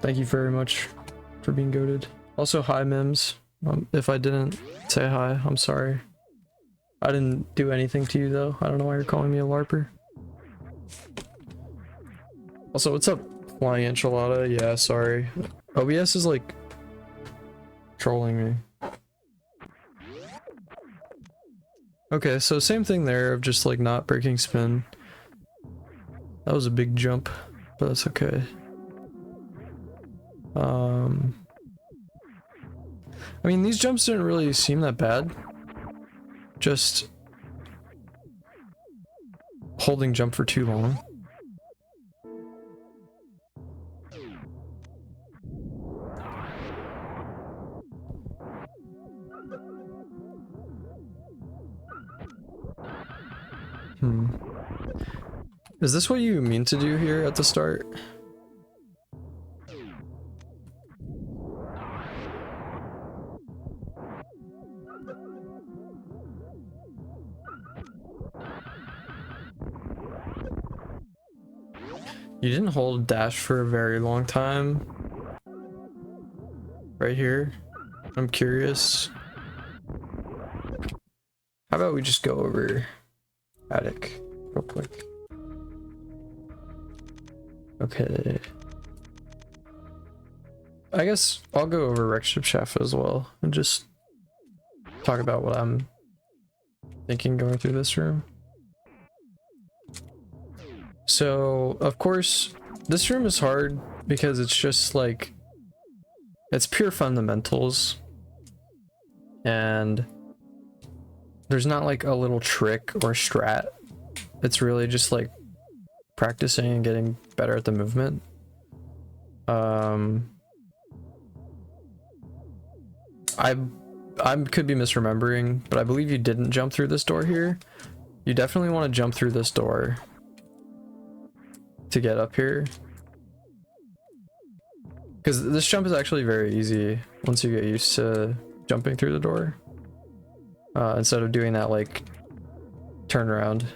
Thank you very much for being goated. Also, hi, Mims. If I didn't say hi, I'm sorry. I didn't do anything to you, though. I don't know why you're calling me a LARPer. Also, what's up, Flying Enchilada? Yeah, sorry. OBS is, like, trolling me. Okay, so same thing there of just, like, not breaking spin. That was a big jump, but that's okay. I mean, these jumps didn't really seem that bad. Just holding jump for too long. Is this what you mean to do here at the start? You didn't hold dash for a very long time. Right here. I'm curious. How about we just go over attic real quick? Okay. I guess I'll go over Wreckship Shaft as well and just talk about what I'm thinking going through this room. So, of course, this room is hard because it's just like, it's pure fundamentals. And there's not like a little trick or strat. It's really just like practicing and getting better at the movement. I could be misremembering, but I believe you didn't jump through this door here. You definitely want to jump through this door to get up here, because this jump is actually very easy once you get used to jumping through the door, instead of doing that like turn around.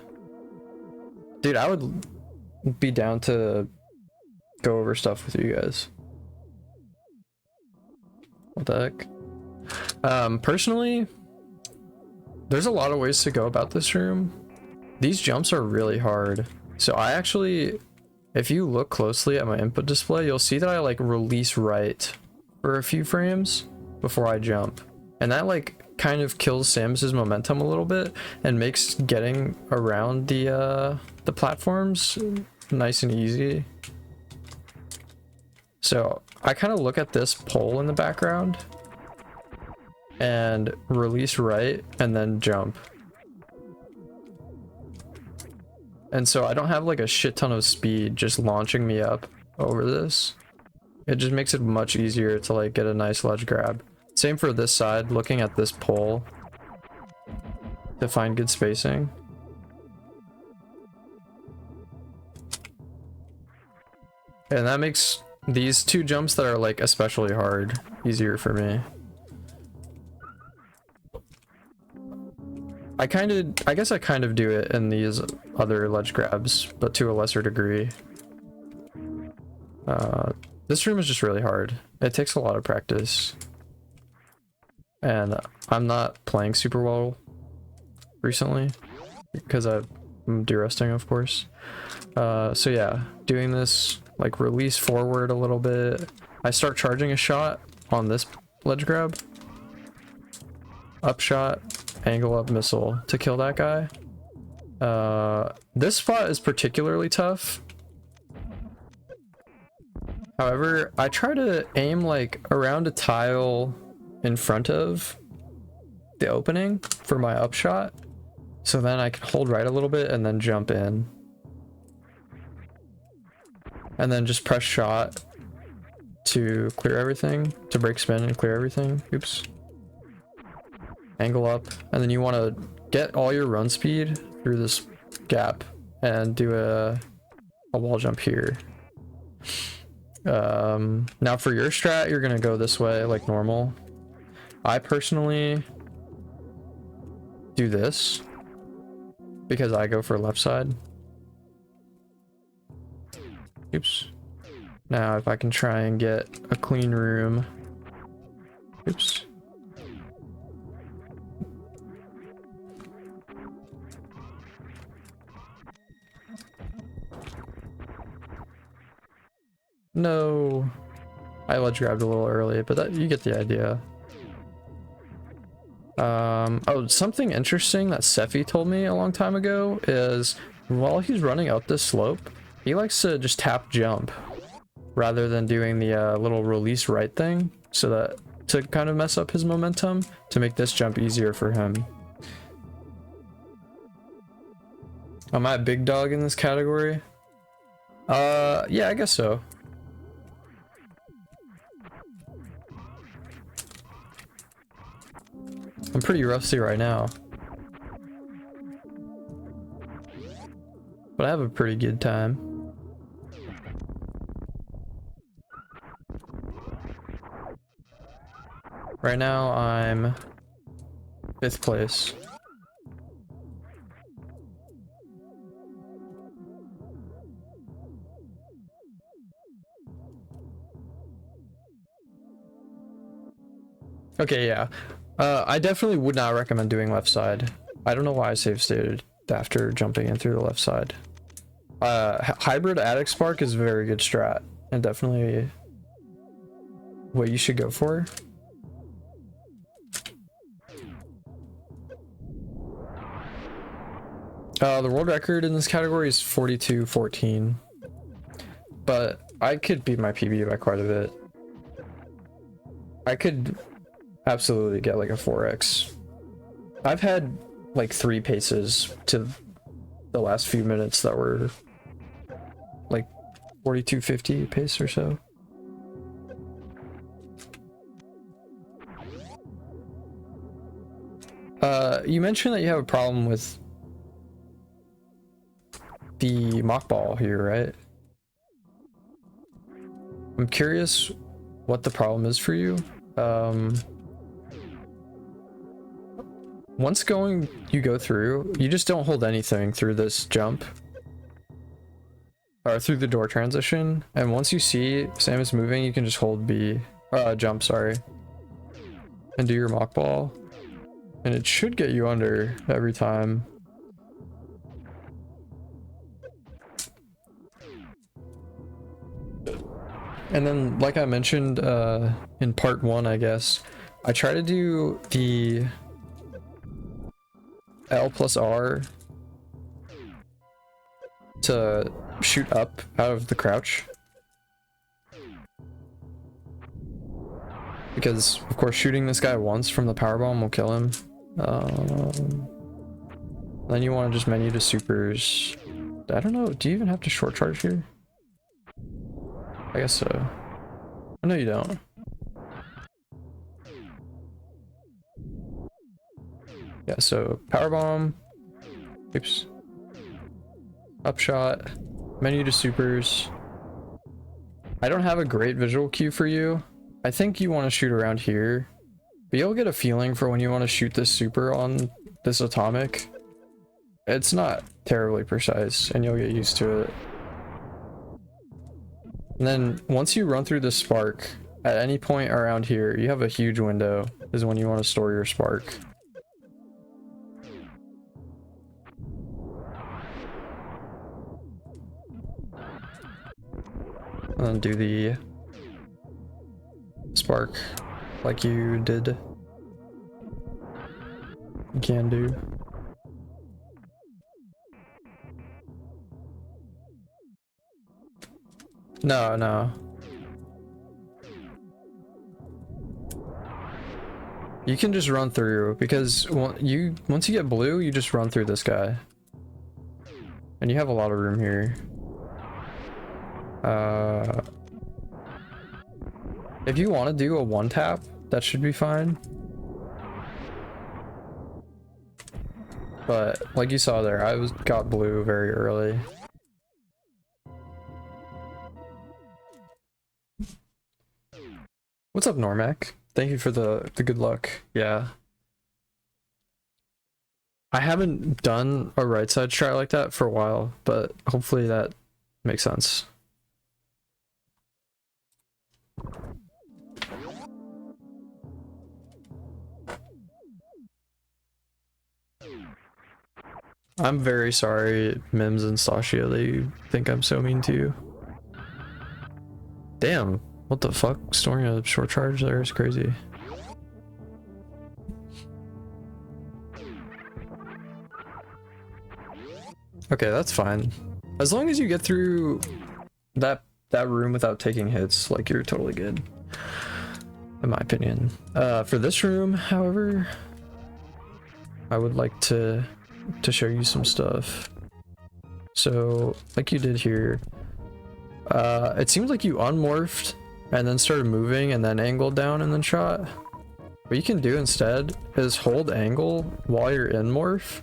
Dude, I would be down to go over stuff with you guys. What the heck? Personally, there's a lot of ways to go about this room. These jumps are really hard, so I actually, if you look closely at my input display, you'll see that I like release right for a few frames before I jump. And that like kind of kills Samus's momentum a little bit and makes getting around the platforms nice and easy. So I kind of look at this pole in the background and release right and then jump. And so I don't have like a shit ton of speed just launching me up over this. It just makes it much easier to like get a nice ledge grab. Same for this side, looking at this pole to find good spacing. And that makes these two jumps that are like especially hard easier for me. I guess I kind of do it in these other ledge grabs, but to a lesser degree. This room is just really hard. It takes a lot of practice. And I'm not playing super well recently because I'm de-resting, of course. So yeah, doing this, like release forward a little bit. I start charging a shot on this ledge grab. Up shot. Angle up missile to kill that guy. This spot is particularly tough. However, I try to aim like around a tile in front of the opening for my upshot, so then I can hold right a little bit and then jump in. And then just press shot to clear everything, to break spin and clear everything. Oops. Angle up, and then you want to get all your run speed through this gap and do a wall jump here. Now for your strat, you're gonna go this way like normal. I personally do this because I go for left side. Oops. Now if I can try and get a clean room. Oops. No. I ledge grabbed a little early, but that, you get the idea. Oh, something interesting that Sephi told me a long time ago is while he's running up this slope, he likes to just tap jump rather than doing the little release right thing, so that to kind of mess up his momentum to make this jump easier for him. Am I a big dog in this category? Yeah, I guess so. I'm pretty rusty right now, but I have a pretty good time. Right now I'm 5th place. Okay, yeah. I definitely would not recommend doing left side. I don't know why I save stated after jumping in through the left side. Hybrid attic spark is a very good strat, and definitely what you should go for. The world record in this category is 42:14, but I could beat my PB by quite a bit. I could absolutely get like a 4x. I've had like 3 paces to the last few minutes that were like 42:50 pace or so. You mentioned that you have a problem with the mock ball here, right? I'm curious what the problem is for you. Once you go through, you just don't hold anything through this jump. Or through the door transition. And once you see Samus moving, you can just hold B. Jump, sorry. And do your mock ball. And it should get you under every time. And then, like I mentioned in part 1, I guess, I try to do the L plus R to shoot up out of the crouch. Because, of course, shooting this guy once from the powerbomb will kill him. Then you want to just menu to supers. I don't know, do you even have to short charge here? I guess so. I know you don't. Yeah, so powerbomb. Oops. Upshot. Menu to supers. I don't have a great visual cue for you. I think you want to shoot around here, but you'll get a feeling for when you want to shoot this super on this atomic. It's not terribly precise, and you'll get used to it. And then once you run through the spark, at any point around here, you have a huge window, is when you want to store your spark. And then do the spark like you did. You can do. No. You can just run through, because once you get blue, you just run through this guy. And you have a lot of room here. If you want to do a one tap, that should be fine. But like you saw there, I got blue very early. What's up, Normac? Thank you for the good luck. Yeah. I haven't done a right side strat like that for a while, but hopefully that makes sense. I'm very sorry, Mims and Sashia, that you think I'm so mean to you. Damn, what the fuck? Storing a short charge there is crazy. Okay, that's fine. As long as you get through that room without taking hits, like, you're totally good. In my opinion. For this room, however, I would like to show you some stuff. So, like you did here, it seems like you unmorphed and then started moving and then angled down and then shot. What you can do instead is hold angle while you're in morph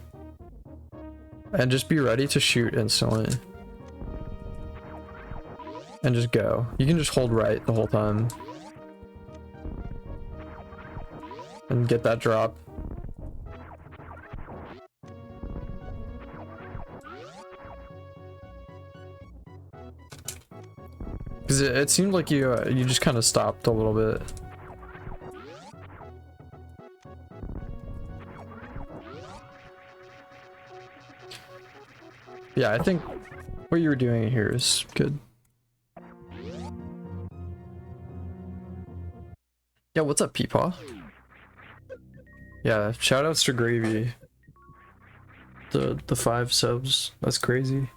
and just be ready to shoot instantly. And just go. You can just hold right the whole time. And get that drop. Because it seemed like you just kind of stopped a little bit. Yeah, I think what you were doing here is good. Yeah, what's up, Peepaw? Yeah, shoutouts to Gravy. The 5 subs. That's crazy.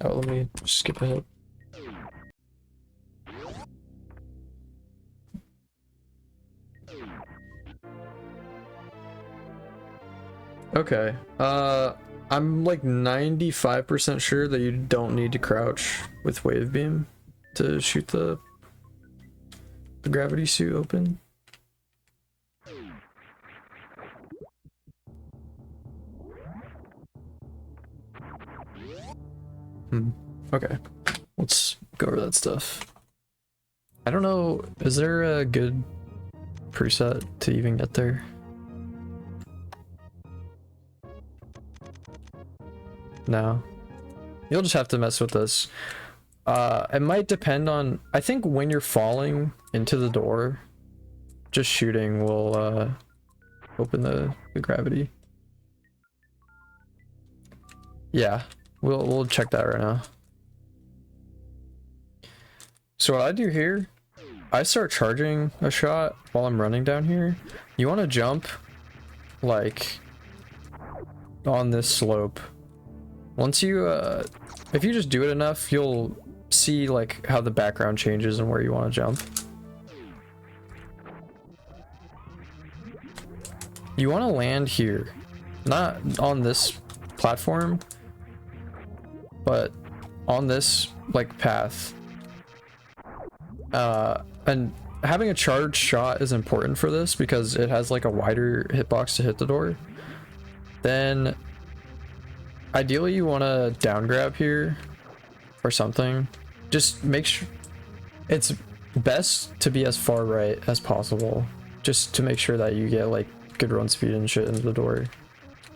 Oh, let me skip ahead. Okay. I'm like 95% sure that you don't need to crouch with wave beam to shoot the gravity suit open. Okay, let's go over that stuff. I don't know, is there a good preset to even get there? No. You'll just have to mess with this. It might depend on, I think when you're falling into the door, just shooting will open the gravity. Yeah, we'll check that right now. So what I do here, I start charging a shot while I'm running down here. You want to jump like on this slope. Once you if you just do it enough, you'll see like how the background changes and where you want to jump. You want to land here, not on this platform, but on this like path. And having a charged shot is important for this because it has like a wider hitbox to hit the door. Then ideally you want to down grab here or something. Just make sure it's best to be as far right as possible, just to make sure that you get like good run speed and shit into the door.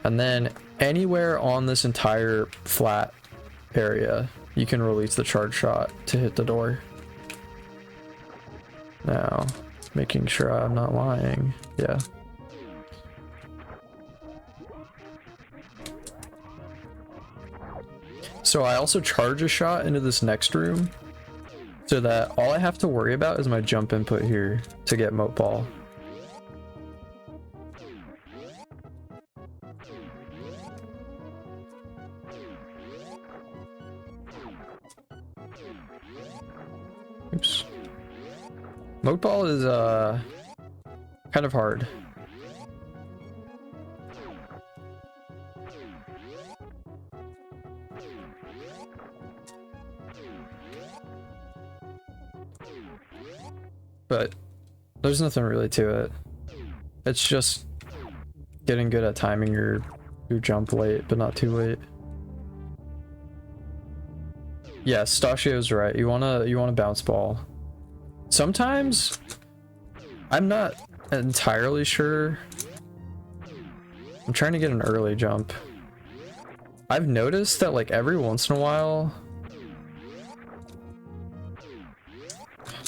And then anywhere on this entire flat area you can release the charge shot to hit the door. Now, making sure I'm not lying. Yeah. So I also charge a shot into this next room so that all I have to worry about is my jump input here to get moat ball. Oops. Moat ball is kind of hard. But there's nothing really to it. It's just getting good at timing your jump late, but not too late. Yes, Stashio's right. You wanna bounce ball. Sometimes I'm not entirely sure. I'm trying to get an early jump. I've noticed that like every once in a while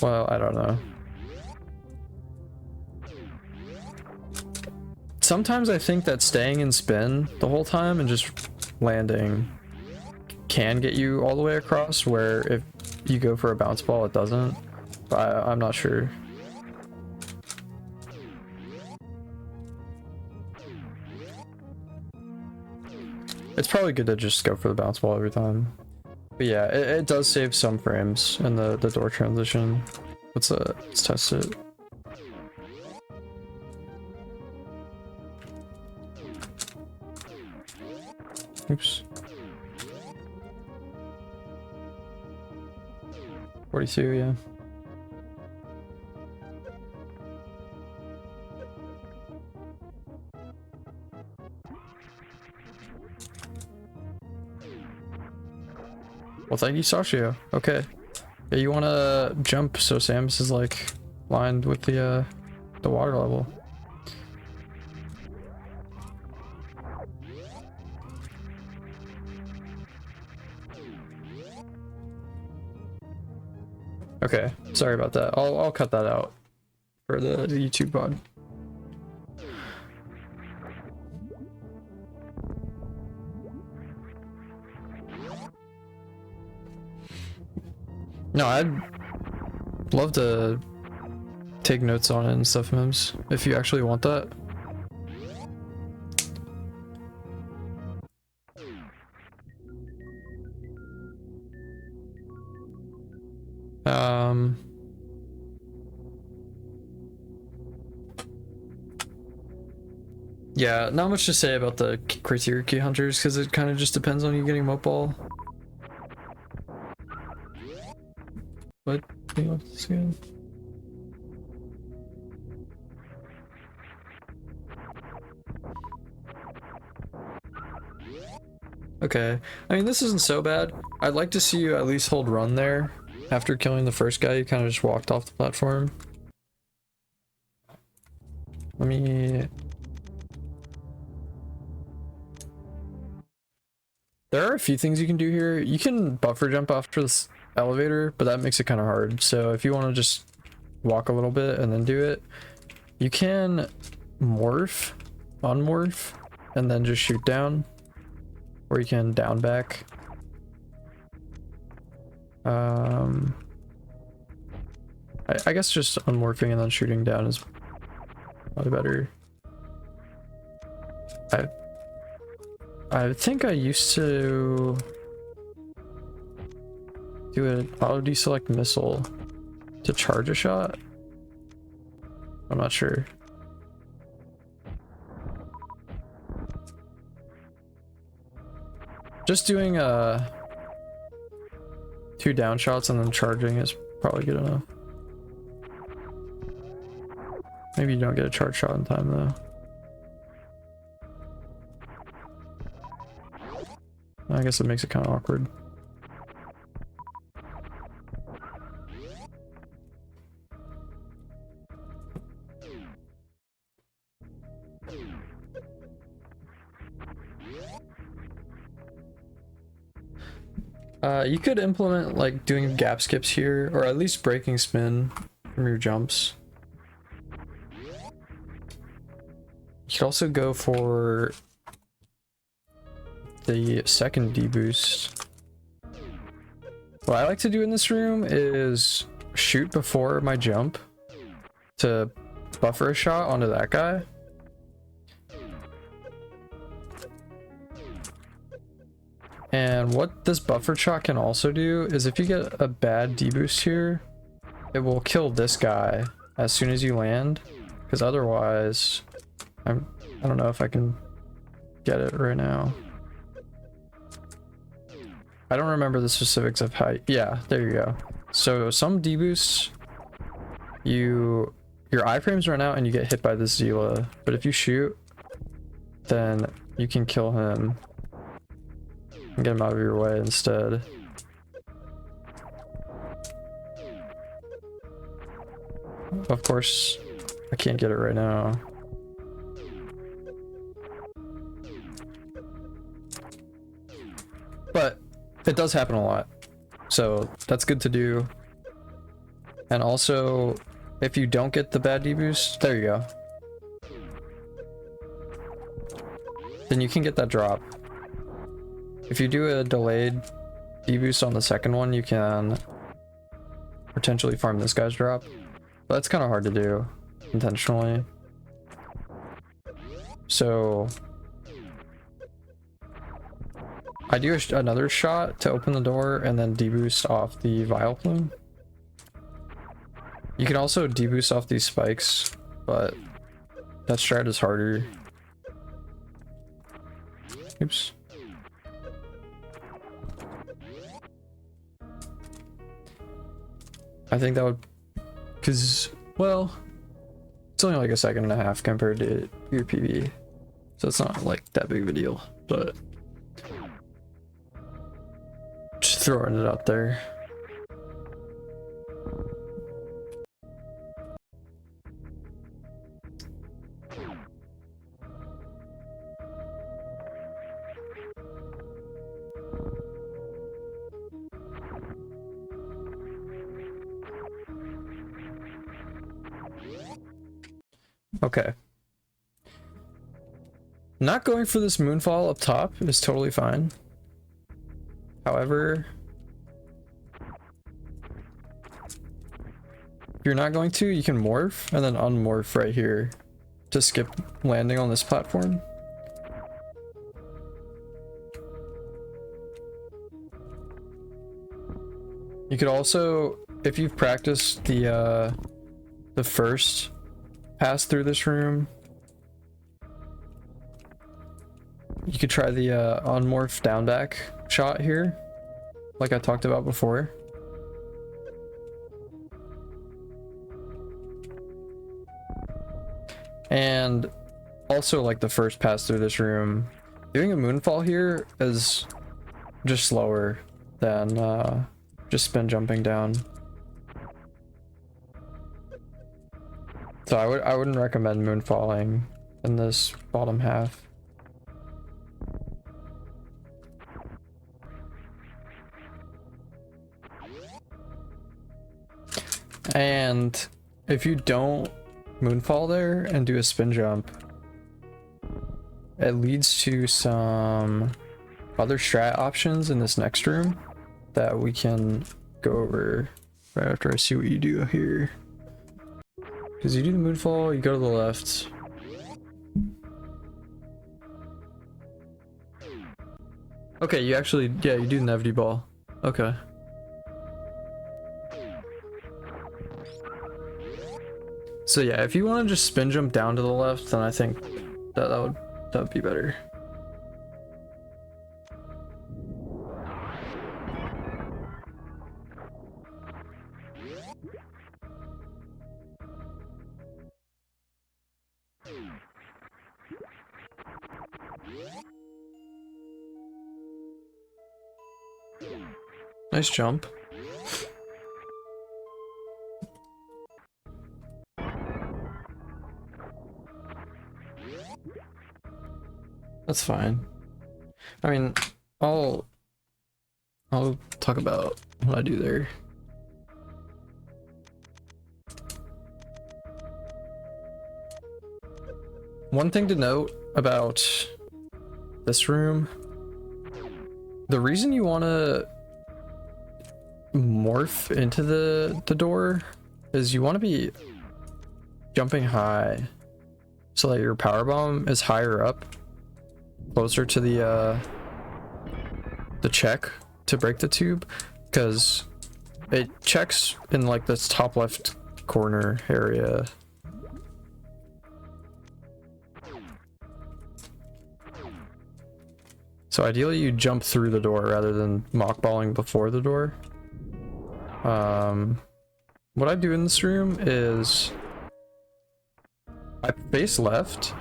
Well, I don't know. Sometimes I think that staying in spin the whole time and just landing can get you all the way across, where if you go for a bounce ball it doesn't. But I'm not sure. It's probably good to just go for the bounce ball every time. But yeah, it does save some frames in the door transition. Let's test it. Oops. 42, yeah. Well, thank you, Sashio. Okay. Yeah, you want to jump so Samus is like lined with the water level. Okay, sorry about that. I'll cut that out for the YouTube pod. No, I'd love to take notes on it and stuff, Mims, if you actually want that. Yeah, not much to say about the Crateria key hunters because it kind of just depends on you getting moat ball. What? Okay, I mean this isn't so bad. I'd like to see you at least hold run there. After killing the first guy, you kind of just walked off the platform. Let me... There are a few things you can do here. You can buffer jump after this elevator, but that makes it kind of hard. So if you want to just walk a little bit and then do it, you can morph, unmorph, and then just shoot down. Or you can down back. I guess just unmorphing and then shooting down is probably better. I think I used to do an auto deselect missile to charge a shot. I'm not sure. Just doing 2 down shots and then charging is probably good enough. Maybe you don't get a charge shot in time though. I guess it makes it kind of awkward. You could implement like doing gap skips here, or at least breaking spin from your jumps. You could also go for the second deboost. What I like to do in this room is shoot before my jump to buffer a shot onto that guy. And what this buffer shot can also do is if you get a bad deboost here, it will kill this guy as soon as you land, because otherwise I don't know if I can get it right now. I don't remember the specifics of how. Yeah, there you go. So some deboosts, your iframes run out and you get hit by this Zila, but if you shoot, then you can kill him and get him out of your way instead. Of course, I can't get it right now. But it does happen a lot, so that's good to do. And also, if you don't get the bad deboost, there you go. Then you can get that drop. If you do a delayed deboost on the second one, you can potentially farm this guy's drop. But that's kind of hard to do intentionally. So I do another shot to open the door and then deboost off the vial plume. You can also deboost off these spikes, but that strat is harder. Oops. I think that would, because, well, it's only like a second and a half compared to your PB, so it's not like that big of a deal, but just throwing it out there. Okay. Not going for this moonfall up top is totally fine. However, if you're not going to, you can morph and then unmorph right here to skip landing on this platform. You could also, if you've practiced the first pass through this room, you could try the unmorph down back shot here, like I talked about before. And also, like the first pass through this room, doing a moonfall here is just slower than just spin jumping down. So I wouldn't recommend moonfalling in this bottom half. And if you don't moonfall there and do a spin jump, it leads to some other strat options in this next room that we can go over right after I see what you do here. Because you do the moonfall, you go to the left. Okay, you actually, yeah, you do the Nevity ball. Okay. So yeah, if you want to just spin jump down to the left, then I think that would be better. Nice jump. That's fine. I mean, I'll talk about what I do there. One thing to note about this room, the reason you want to morph into the door is you want to be jumping high so that your power bomb is higher up, closer to the check to break the tube, because it checks in like this top left corner area. So ideally you jump through the door rather than mockballing before the door. What I do in this room is I face left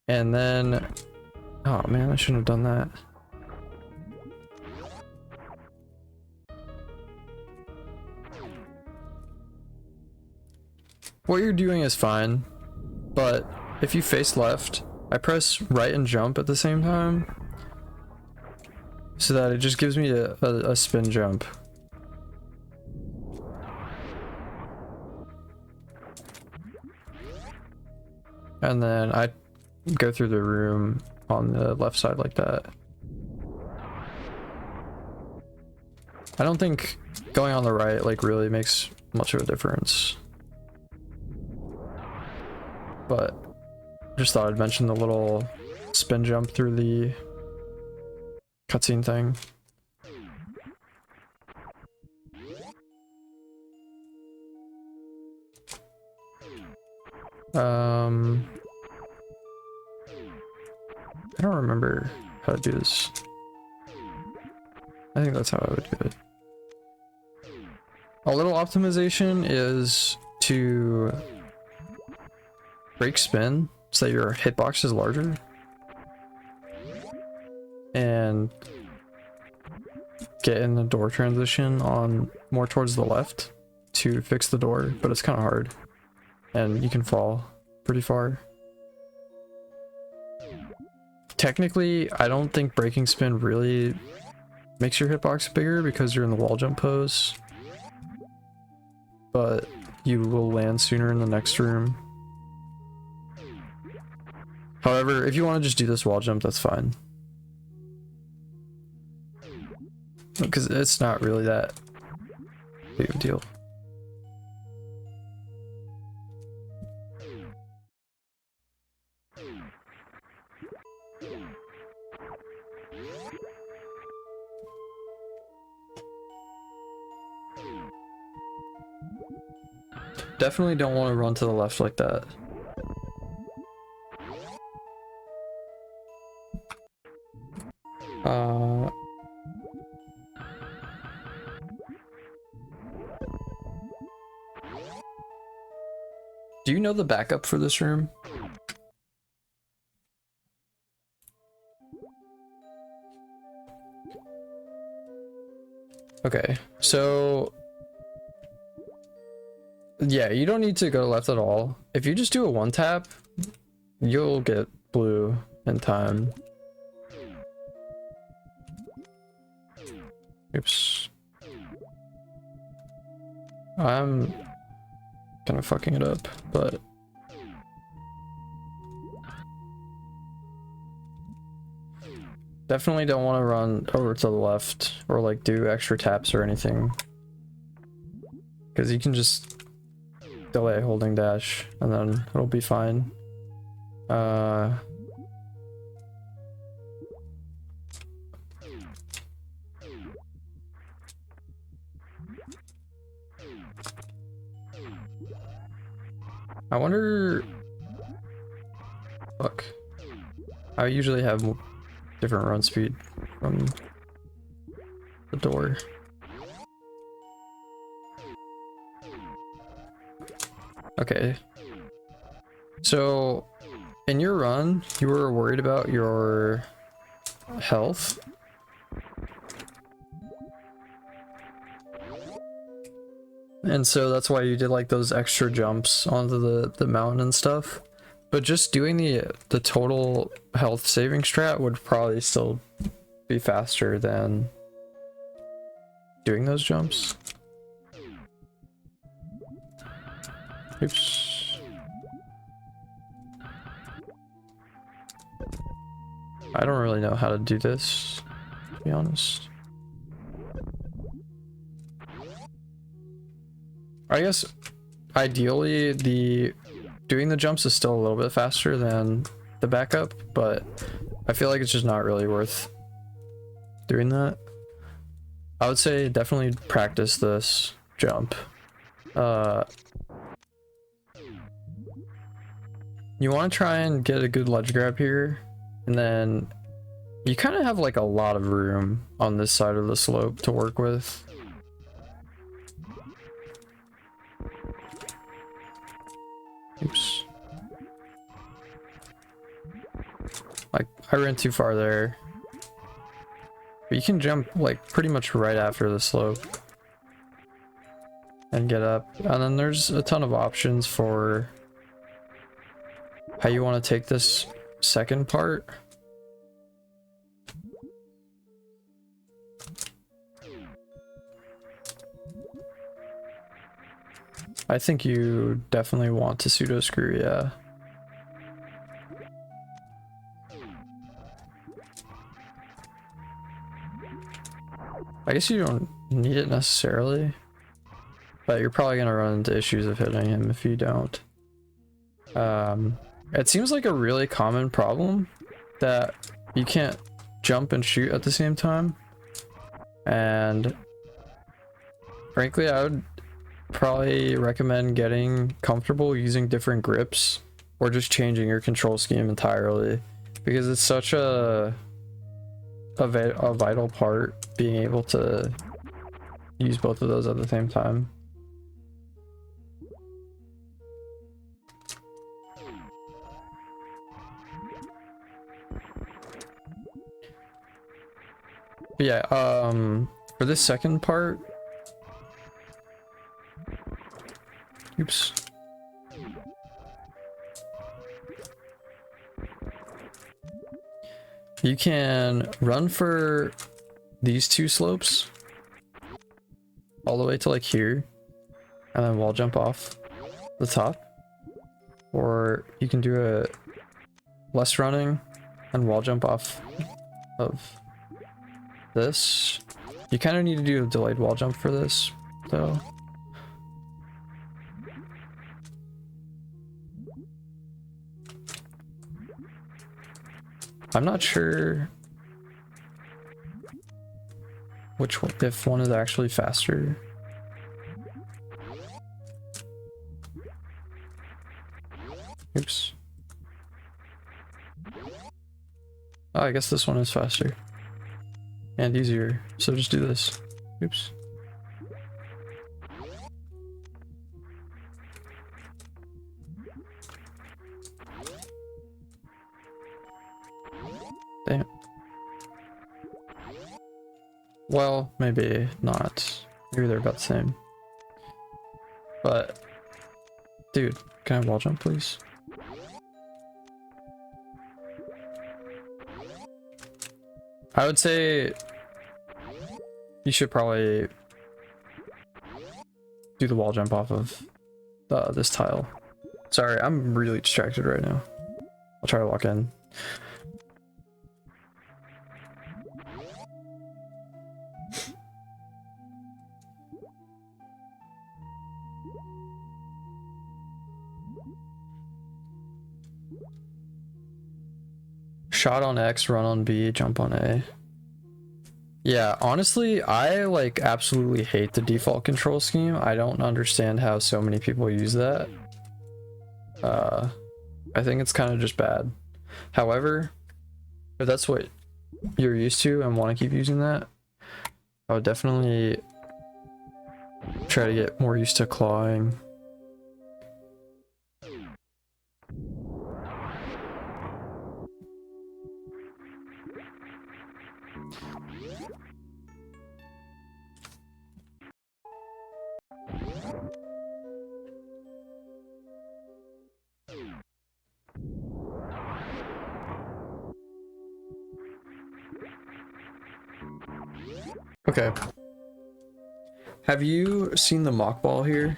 and then, oh man, I shouldn't have done that. What you're doing is fine, but if you face left, I press right and jump at the same time so that it just gives me a spin jump. and then I go through the room on the left side like that. I don't think going on the right like really makes much of a difference, but just thought I'd mention the little spin jump through the cutscene thing. I don't remember how to do this. I think that's how I would do it. A little optimization is to break spin so that your hitbox is larger, and get in the door transition on more towards the left to fix the door, but it's kind of hard and you can fall pretty far. Technically, I don't think breaking spin really makes your hitbox bigger because you're in the wall jump pose, but you will land sooner in the next room. However, if you want to just do this wall jump, that's fine, because it's not really that big of a deal. Definitely don't want to run to the left like that. Do you know the backup for this room? Okay, so yeah, you don't need to go left at all. If you just do a one tap, you'll get blue in time. Oops. I'm kind of fucking it up, but definitely don't want to run over to the left or like do extra taps or anything, because you can just delay holding dash and then it'll be fine. I wonder, fuck, I usually have different run speed from the door. Okay, so in your run, you were worried about your health. And so that's why you did like those extra jumps onto the mountain and stuff. But just doing the total health saving strat would probably still be faster than doing those jumps. Oops. I don't really know how to do this, to be honest. I guess ideally doing the jumps is still a little bit faster than the backup, but I feel like it's just not really worth doing that. I would say definitely practice this jump. You want to try and get a good ledge grab here, and then you kind of have like a lot of room on this side of the slope to work with. Oops. Like, I ran too far there. But you can jump like pretty much right after the slope and get up. And then there's a ton of options for how you want to take this second part. I think you definitely want to pseudo screw, yeah. I guess you don't need it necessarily, but you're probably gonna run into issues of hitting him if you don't. It seems like a really common problem that you can't jump and shoot at the same time, and frankly I would probably recommend getting comfortable using different grips or just changing your control scheme entirely, because it's such a vital part, being able to use both of those at the same time. But yeah, for this second part, oops. You can run for these two slopes all the way to like here, and then wall jump off the top. Or you can do a less running and wall jump off of this. You kind of need to do a delayed wall jump for this, though. I'm not sure which one, if one is actually faster. Oops. Oh, I guess this one is faster and easier, so just do this. Oops. Damn. Well, maybe not. Maybe they're about the same. But, dude, can I wall jump, please? I would say you should probably do the wall jump off of this tile. Sorry, I'm really distracted right now. I'll try to walk in. Shot on X, run on B, jump on A. Yeah, honestly, I like absolutely hate the default control scheme. I don't understand how so many people use that. I think it's kind of just bad. However, if that's what you're used to and want to keep using that, I would definitely try to get more used to clawing. Okay. Have you seen the mock ball here?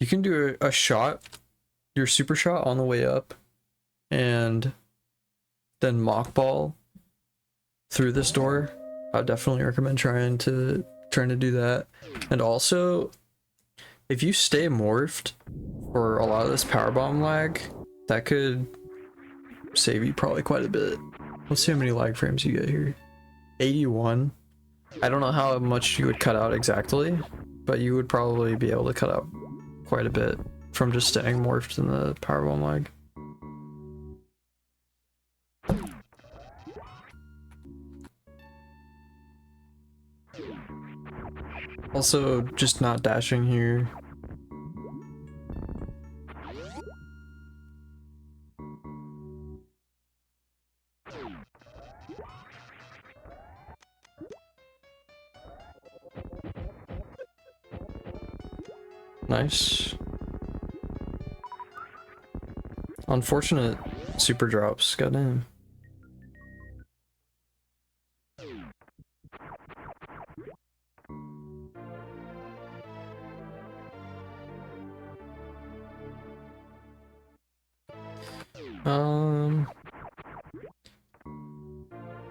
You can do a shot, your super shot on the way up, and then mock ball through this door. I would definitely recommend trying to do that. And also, if you stay morphed for a lot of this power bomb lag, that could save you probably quite a bit. Let's see how many lag frames you get here. 81. I don't know how much you would cut out exactly, but you would probably be able to cut out quite a bit from just staying morphed in the power bomb lag. Also, just not dashing here. Nice. Unfortunate super drops, goddamn.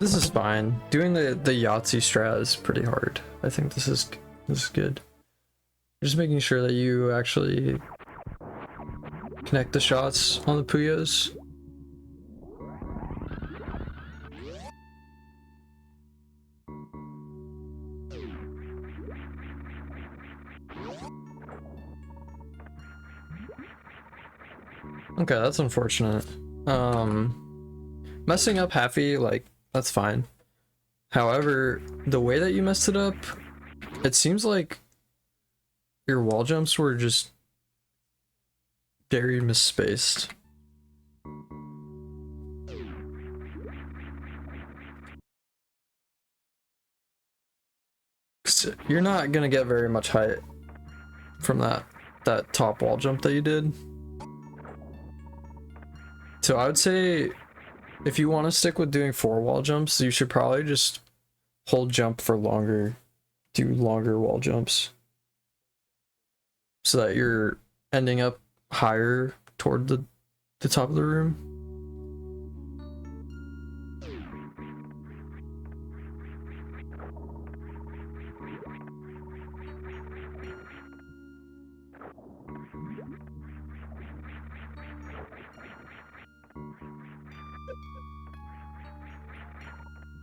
This is fine. Doing the Yahtzee strat is pretty hard. I think this is good. Just making sure that you actually connect the shots on the Puyos. Okay, that's unfortunate. Messing up Happy, like, that's fine. However, the way that you messed it up, it seems like your wall jumps were just very misspaced. You're not gonna get very much height from that top wall jump that you did. So I would say if you want to stick with doing 4 wall jumps, you should probably just hold jump for longer, do longer wall jumps, so that you're ending up higher toward the top of the room.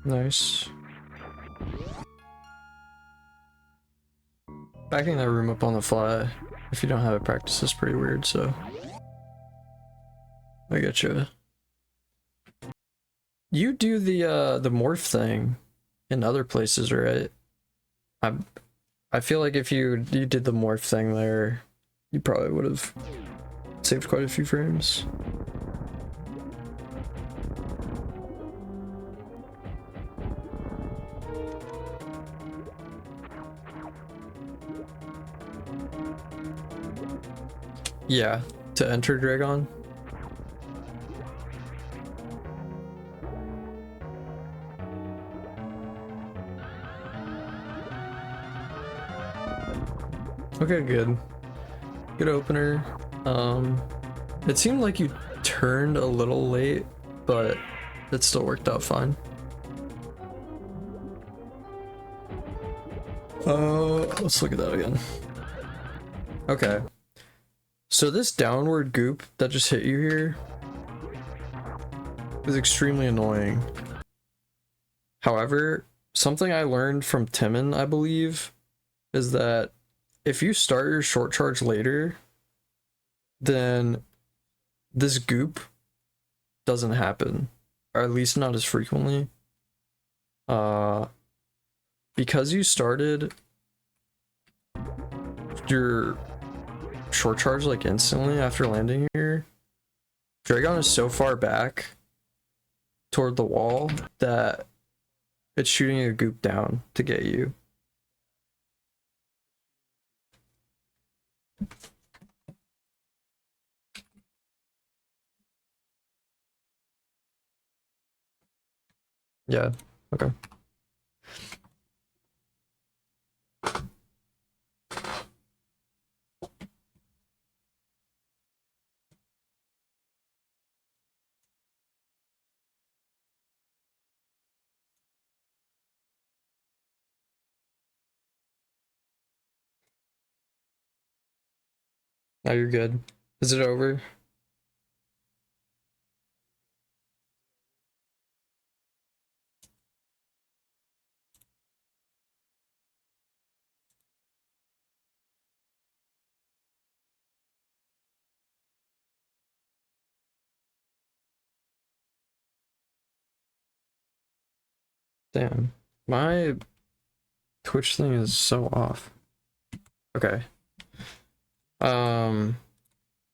Nice. Backing that room up on the fly, if you don't have it practiced, is pretty weird, so I get you. You do the morph thing in other places, right? I feel like if you did the morph thing there, you probably would have saved quite a few frames. Yeah, to enter Draygon. Okay, good. Good opener. It seemed like you turned a little late, but it still worked out fine. Let's look at that again. Okay. So this downward goop that just hit you here is extremely annoying. However, something I learned from Timon, I believe, is that if you start your short charge later, then this goop doesn't happen, or at least not as frequently. Because you started your short charge like instantly after landing here, Draygon is so far back toward the wall that it's shooting a goop down to get you. Yeah, okay. Now you're good. Is it over? Damn, my Twitch thing is so off. Okay.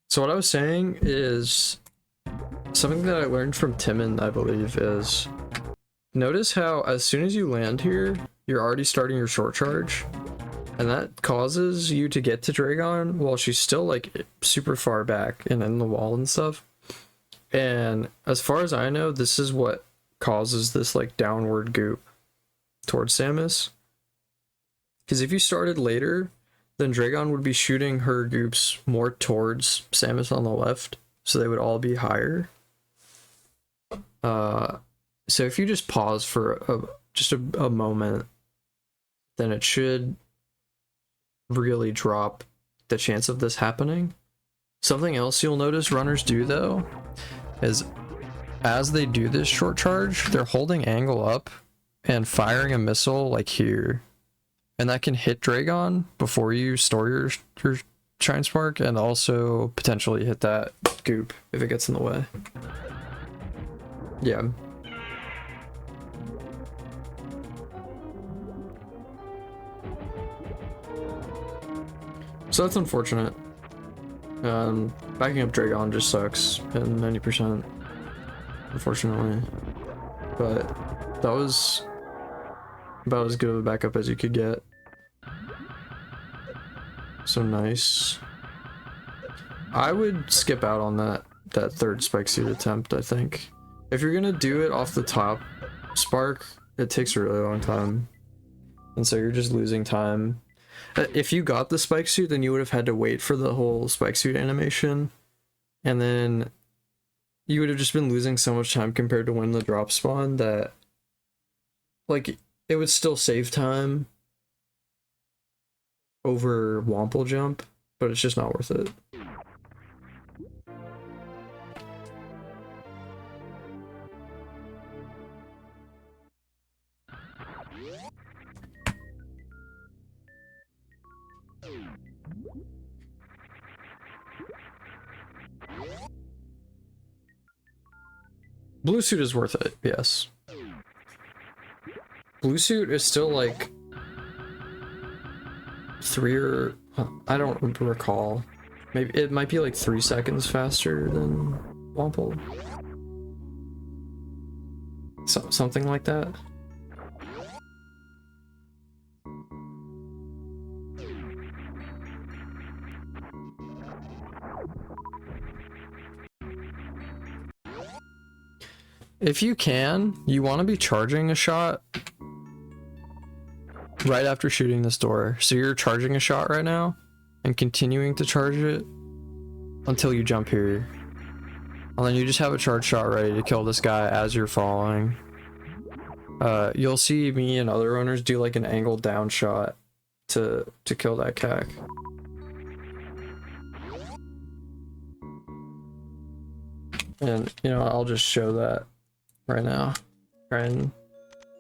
So what I was saying is something that I learned from Timon, I believe, is notice how as soon as you land here, you're already starting your short charge, and that causes you to get to Draygon while she's still like super far back and in the wall and stuff. And as far as I know, this is what causes this like downward goop towards Samus. Because if you started later, then Draygon would be shooting her goops more towards Samus on the left, so they would all be higher. So if you just pause for just a moment, then it should really drop the chance of this happening. Something else you'll notice runners do though is as they do this short charge, they're holding angle up and firing a missile like here, and that can hit Draygon before you store your Shine Spark, and also potentially hit that goop if it gets in the way. Yeah. So that's unfortunate. Backing up Draygon just sucks in 90%, unfortunately. But that was about as good of a backup as you could get. So nice. I would skip out on that third spike suit attempt, I think. If you're gonna do it off the top spark, it takes a really long time. And so you're just losing time. If you got the spike suit, then you would have had to wait for the whole spike suit animation. And then you would have just been losing so much time compared to when the drop spawned that, like, it would still save time over Womple jump, but it's just not worth it. Blue suit is worth it, yes. Blue suit is still like 3 or I don't recall. Maybe it might be like 3 seconds faster than Womple. Something like that. If you can, you want to be charging a shot right after shooting this door. So you're charging a shot right now and continuing to charge it until you jump here. And then you just have a charge shot ready to kill this guy as you're falling. You'll see me and other runners do like an angled down shot to kill that cack. And, you know, I'll just show that right now. Try and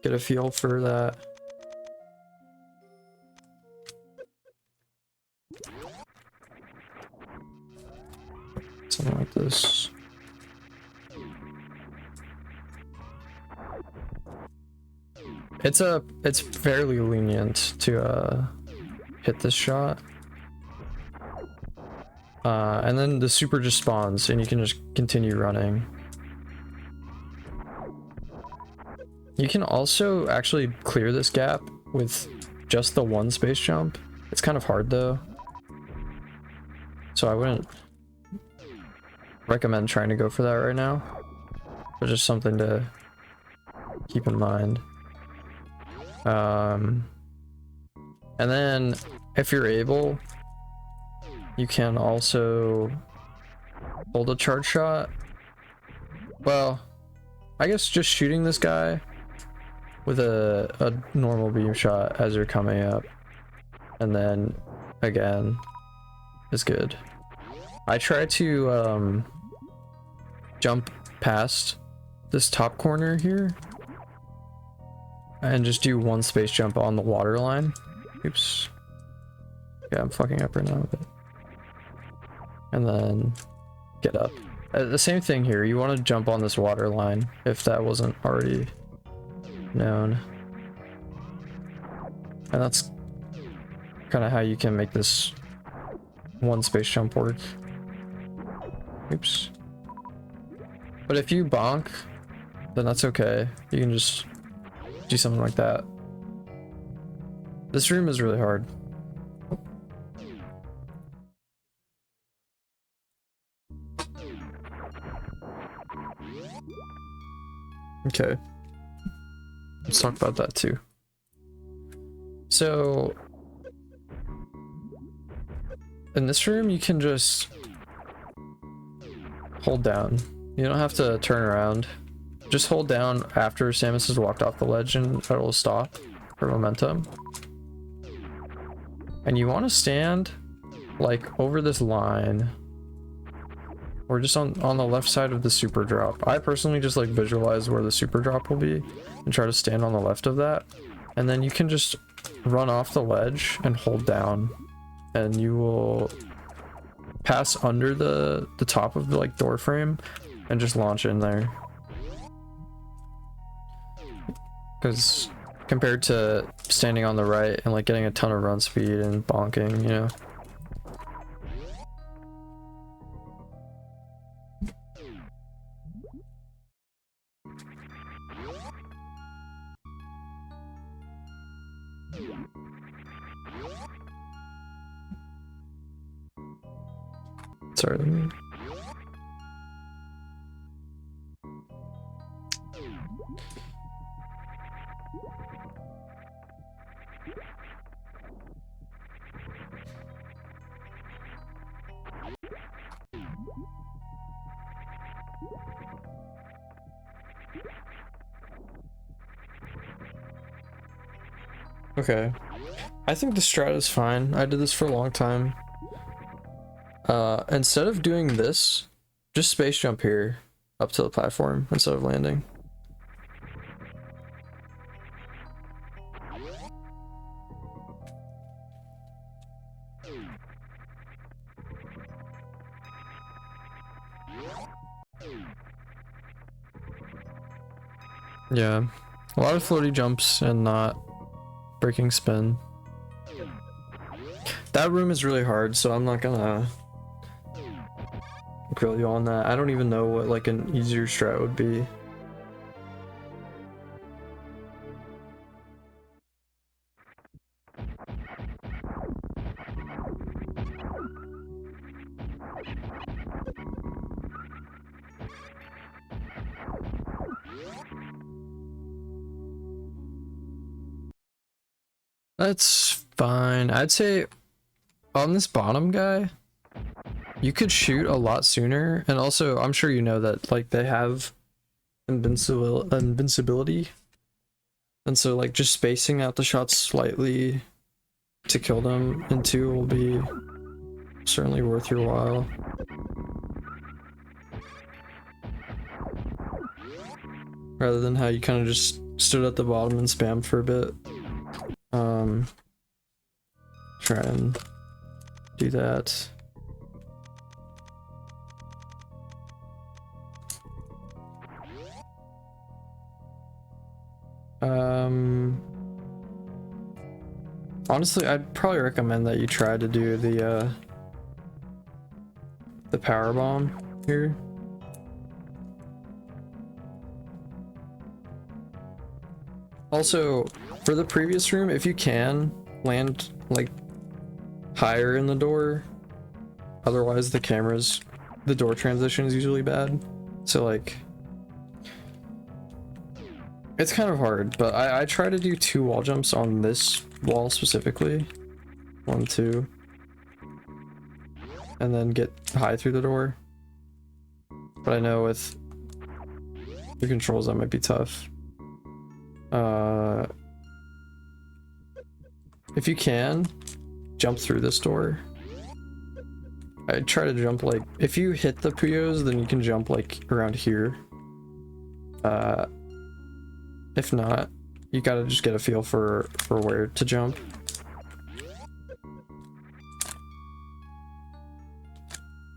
get a feel for that. Something like this. It's fairly lenient to hit this shot. And then the super just spawns and you can just continue running. You can also actually clear this gap with just the one space jump. It's kind of hard though, so I wouldn't recommend trying to go for that right now, but just something to keep in mind. And then if you're able, you can also hold a charge shot. Well, I guess just shooting this guy with a normal beam shot as you're coming up, and then again is good. I try to jump past this top corner here and just do one space jump on the water line. Oops. Yeah, I'm fucking up right now. But... and then get up. The same thing here. You want to jump on this water line if that wasn't already known. And that's kind of how you can make this one space jump work. Oops. But if you bonk, then that's okay. You can just do something like that. This room is really hard. Okay. Let's talk about that too. So in this room you can just hold down. You don't have to turn around. just hold down after Samus has walked off the ledge and it'll stop for momentum. And you want to stand like over this line, or just on the left side of the super drop. I personally just like visualize where the super drop will be and try to stand on the left of that. And then you can just run off the ledge and hold down, and you will pass under the top of the like door frame and just launch in there. Because compared to standing on the right and like getting a ton of run speed and bonking, you know. Sorry. Okay. I think the strat is fine. I did this for a long time. Instead of doing this, just space jump here up to the platform instead of landing. Yeah, a lot of floaty jumps and not breaking spin. That room is really hard, so I'm not gonna grill you on that. I don't even know what like an easier strat would be. That's fine. I'd say on this bottom guy, you could shoot a lot sooner, and also I'm sure you know that like they have invincibility, and so like just spacing out the shots slightly to kill them in 2 will be certainly worth your while. Rather than how you kind of just stood at the bottom and spammed for a bit. Try and do that. Honestly, I'd probably recommend that you try to do the power bomb here. Also, for the previous room, if you can land like higher in the door, otherwise the door transition is usually bad. So like, it's kind of hard, but I try to do 2 wall jumps on this wall specifically. 1, 2. And then get high through the door. But I know with the controls that might be tough. If you can, jump through this door. I'd try to jump like, if you hit the Puyos, then you can jump like around here. If not, you gotta just get a feel for where to jump.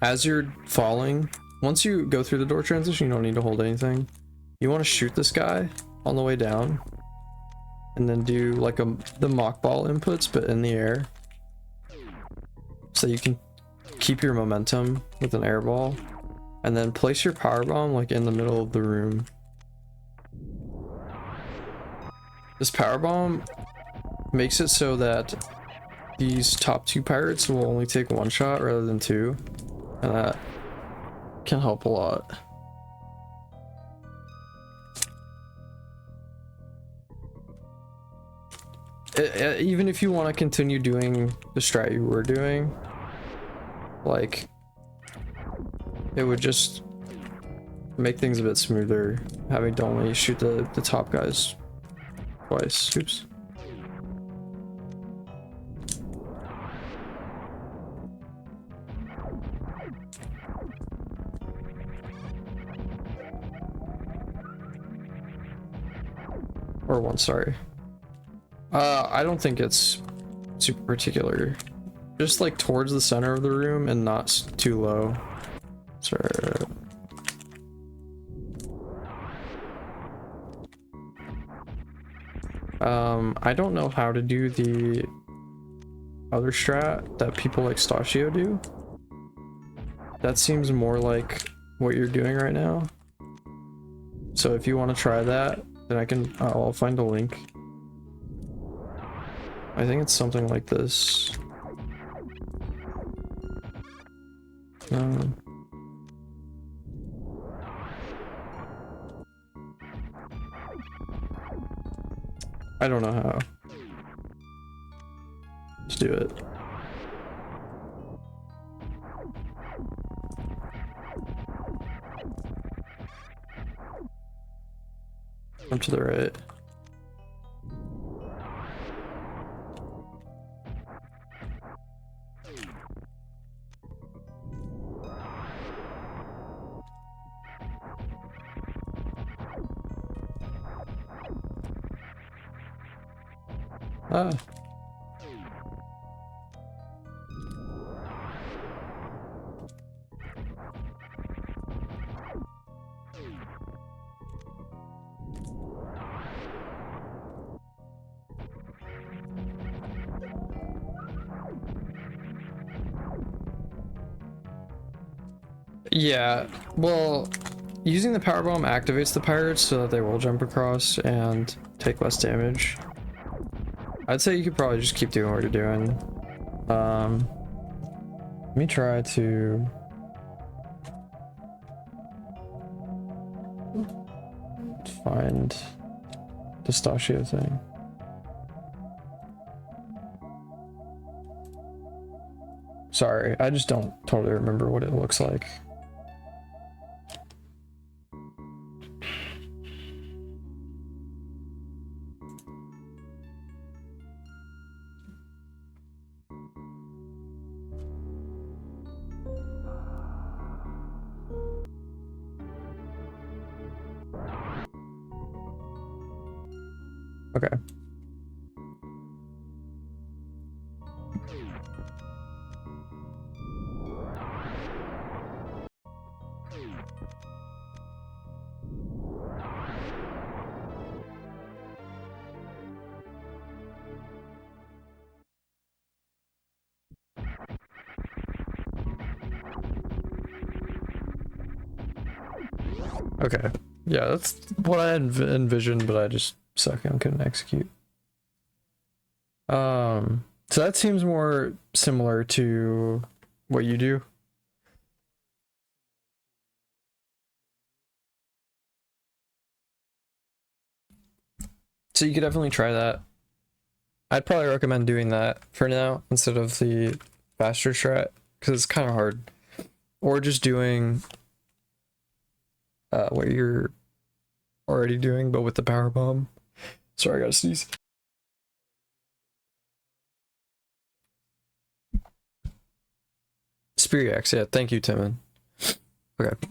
As you're falling, once you go through the door transition, you don't need to hold anything. You want to shoot this guy on the way down, and then do like the mock ball inputs, but in the air, so you can keep your momentum with an air ball, and then place your power bomb like in the middle of the room. This power bomb makes it so that these top 2 pirates will only take 1 shot rather than 2, and that can help a lot. Even if you want to continue doing the strat you were doing, like, it would just make things a bit smoother, having to only shoot the top guys twice. Oops. Or one, sorry. I don't think it's super particular. Just like towards the center of the room and not too low. Sorry. I don't know how to do the other strat that people like Stachio do. That seems more like what you're doing right now. So if you want to try that, then I'll find a link. I think it's something like this. I don't know how. Let's do it. Jump to the right. Ah. Yeah, well, using the power bomb activates the pirates so that they will jump across and take less damage. I'd say you could probably just keep doing what you're doing. Let me try to find the Stachio thing. Sorry, I just don't totally remember what it looks like. Okay. Okay. Yeah, that's what I envisioned, but I just suck and couldn't execute. So that seems more similar to what you do. So you could definitely try that. I'd probably recommend doing that for now instead of the faster strat, because it's kind of hard. Or just doing what you're already doing, but with the power bomb. Sorry, I gotta sneeze. Spirit X, yeah, thank you, Timon. Okay.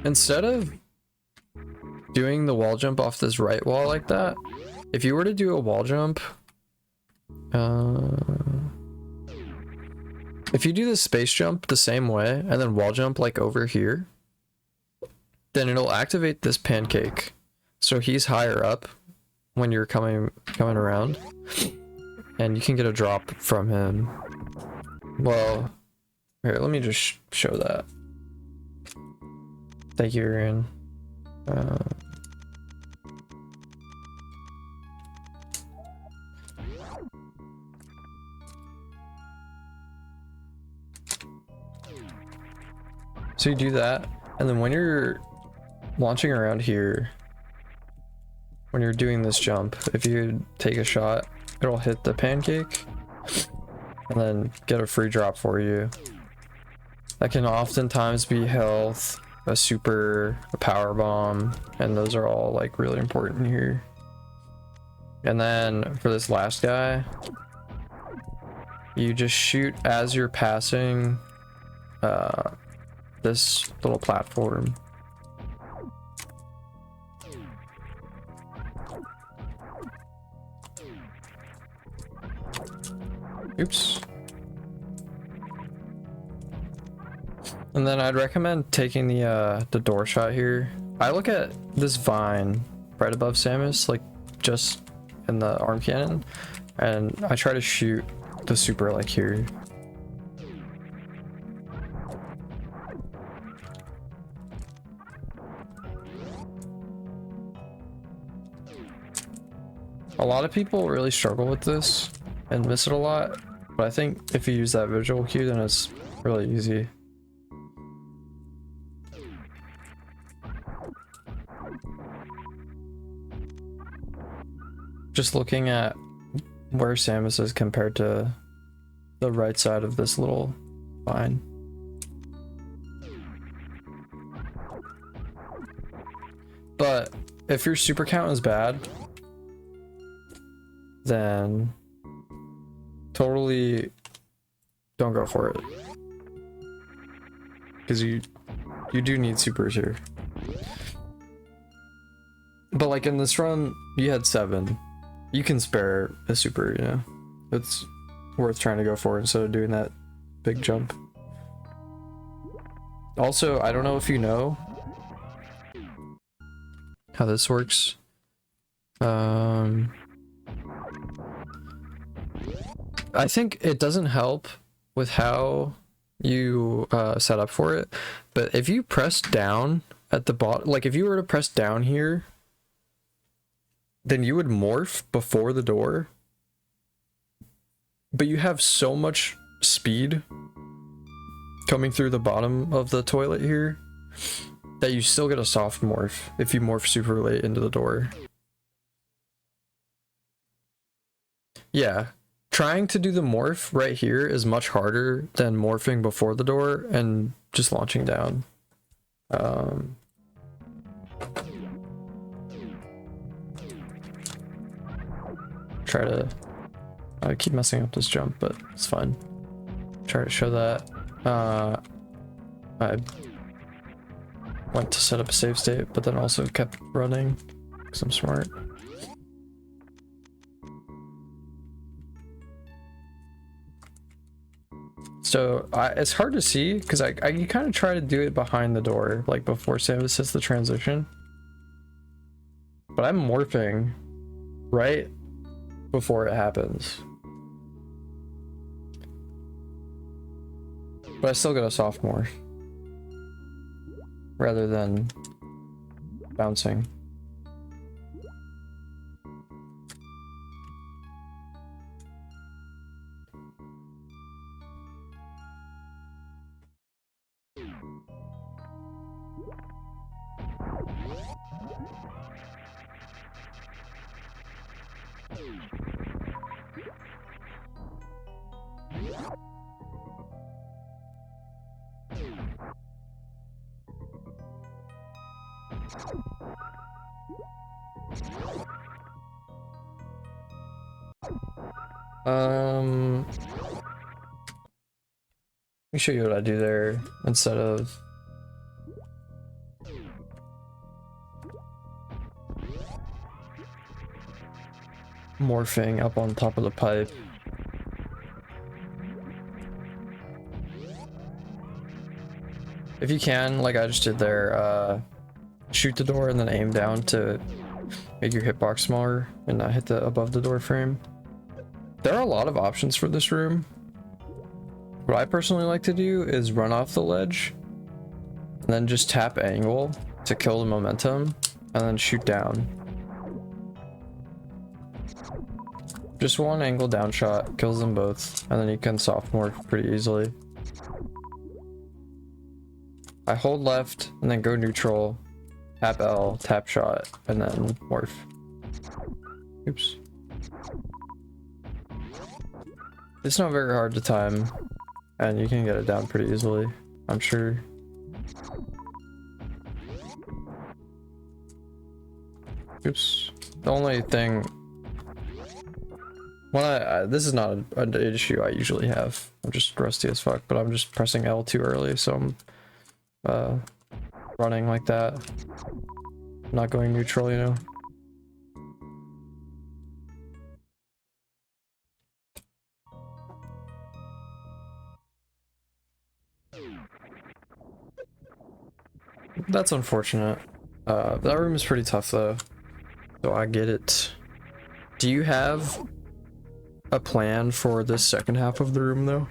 Instead of doing the wall jump off this right wall like that, if you were to do a wall jump, if you do the space jump the same way and then wall jump like over here, then it'll activate this pancake. So he's higher up when you're coming around, and you can get a drop from him. Well, here, let me just show that. Thank you, Aaron. So you do that, And then when you're launching around here, when you're doing this jump, if you take a shot, it'll hit the pancake and then get a free drop for you. That can oftentimes be health, a super, a power bomb, and those are all like really important here. And then for this last guy, you just shoot as you're passing this little platform. Oops. And then I'd recommend taking the door shot here. I look at this vine right above Samus, like just in the arm cannon, and I try to shoot the super like here. A lot of people really struggle with this and miss it a lot, but I think if you use that visual cue, then it's really easy. Just looking at where Samus is compared to the right side of this little vine. But if your super count is bad, then totally don't go for it, because you do need supers here. But like in this run, you had 7. You can spare a super, you know. It's worth trying to go for instead of doing that big jump. Also, I don't know if you know how this works. I think it doesn't help with how you set up for it, but if you press down at the bottom, like if you were to press down here, then you would morph before the door, but you have so much speed coming through the bottom of the toilet here that you still get a soft morph if you morph super late into the door. Yeah, trying to do the morph right here is much harder than morphing before the door and just launching down. Try to I keep messing up this jump, but it's fine. Try to show that. I went to set up a save state, but then also kept running because I'm smart. So it's hard to see because I kind of try to do it behind the door, like before Samus hits the transition. But I'm morphing right before it happens. But I still get a soft morph rather than bouncing. Let me show you what I do there instead of morphing up on top of the pipe. If you can, like I just did there, shoot the door and then aim down to make your hitbox smaller and not hit the above the door frame. There are a lot of options for this room. What I personally like to do is run off the ledge and then just tap angle to kill the momentum and then shoot down. Just one angle down shot kills them both, and then you can soft morph pretty easily. I I hold left and then go neutral, tap L, tap shot, and then morph. Oops. It's not very hard to time, and you can get it down pretty easily, I'm sure. Oops. The only thing... Well, this is not an issue I usually have. I'm just rusty as fuck, but I'm just pressing L too early, so I'm running like that. Not going neutral, you know? That's unfortunate. That room is pretty tough though, so I get it. Do you have a plan for the second half of the room though?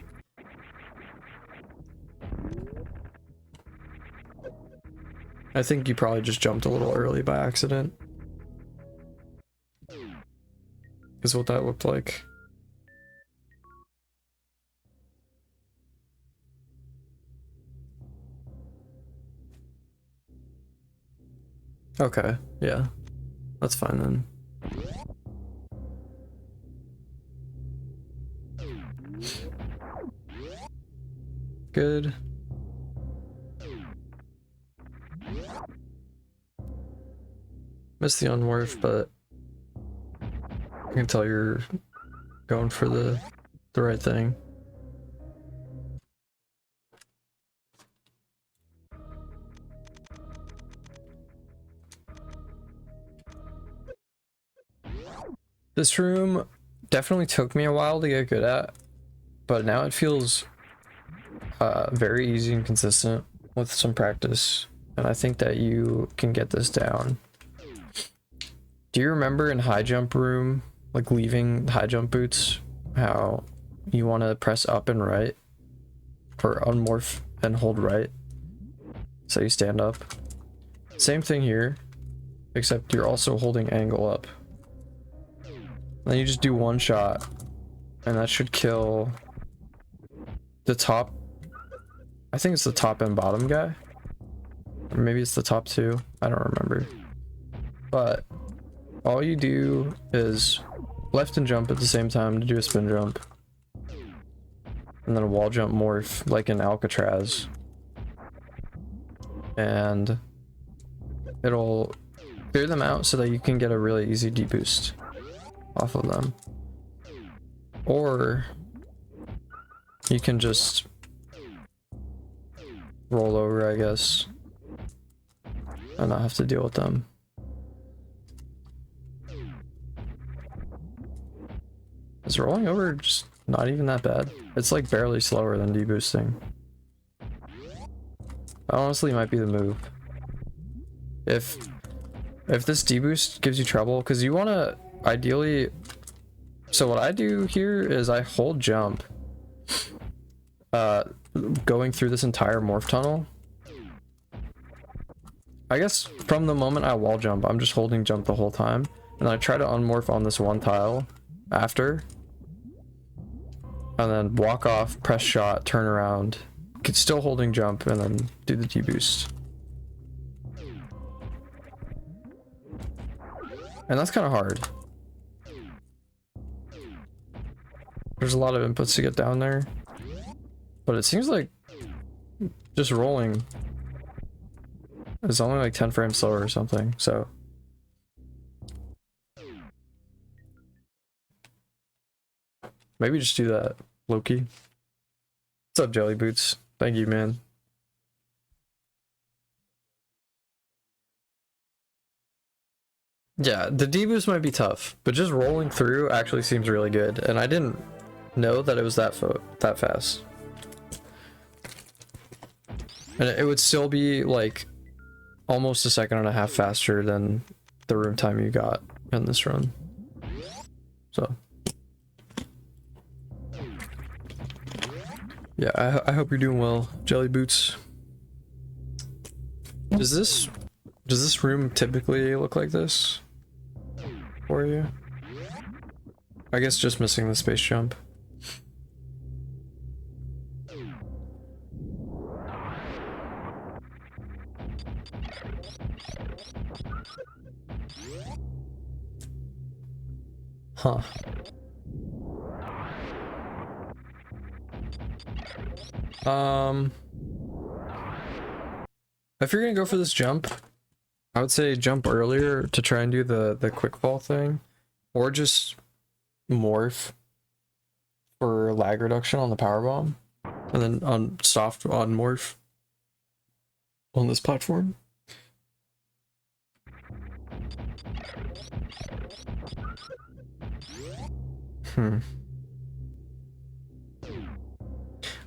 I think you probably just jumped a little early by accident. Is what that looked like. Okay, yeah. That's fine then. Good. Missed the unworth, but I can tell you're going for the right thing. This room definitely took me a while to get good at, but now it feels very easy and consistent with some practice, and I think that you can get this down. Do you remember in high jump room, like leaving high jump boots, how you want to press up and right, or unmorph and hold right, so you stand up? Same thing here, except you're also holding angle up. Then you just do one shot, and that should kill the top. I think it's the top and bottom guy, or maybe it's the top two. I don't remember. But all you do is left and jump at the same time to do a spin jump, and then a wall jump morph like in Alcatraz, and it'll clear them out so that you can get a really easy deboost off of them. Or you can just roll over, I guess, and not have to deal with them. Is rolling over just not even that bad? It's like barely slower than deboosting. Honestly, it might be the move. If this deboost gives you trouble, because you want to ideally... So what I do here is I hold jump going through this entire morph tunnel. I guess from the moment I wall jump, I'm just holding jump the whole time, and I try to unmorph on this one tile after, and then walk off, press shot, turn around, still holding jump, and then do the deboost. And that's kind of hard. There's a lot of inputs to get down there, but it seems like just rolling is only like 10 frames slower or something, so. Maybe just do that, Loki. What's up, Jelly Boots? Thank you, man. Yeah, the deboost might be tough, but just rolling through actually seems really good, and I didn't know that it was that fast. And it would still be like almost a second and a half faster than the room time you got in this run. So yeah, I hope you're doing well, Jelly Boots. Does this room typically look like this for you? I guess just missing the space jump. Huh. If you're gonna go for this jump, I would say jump earlier to try and do the quick fall thing, or just morph for lag reduction on the power bomb, and then on soft on morph on this platform.